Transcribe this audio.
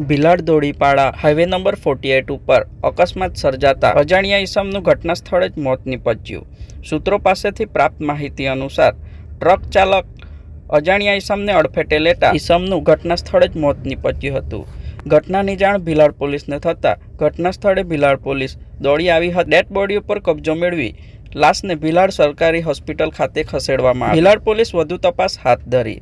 Bhilad ધોળીપાડા highway number 48 ઉપર અકસ્માત સર્જાતા અજાણ્યા ઈસમનું ઘટના સ્થળે જ મોત નીપજ્યું। સૂત્રો પાસેથી પ્રાપ્ત માહિતી અનુસાર ટ્રક ચાલક અજાણ્યા ઈસમને અડફેટે લેતા ઈસમનું ઘટના સ્થળે જ મોત નીપજ્યું હતું। ઘટનાની જાણ ભીલાડ પોલીસને થતાં ઘટના સ્થળે ભીલાડ પોલીસ દોડી આવી હતી। ડેડ બોડી ઉપર કબજો મેળવી લાશને ભીલાડ સરકારી હોસ્પિટલ ખાતે ખસેડવામાં આવી। ભીલાડ પોલીસ વધુ તપાસ હાથ ધરી।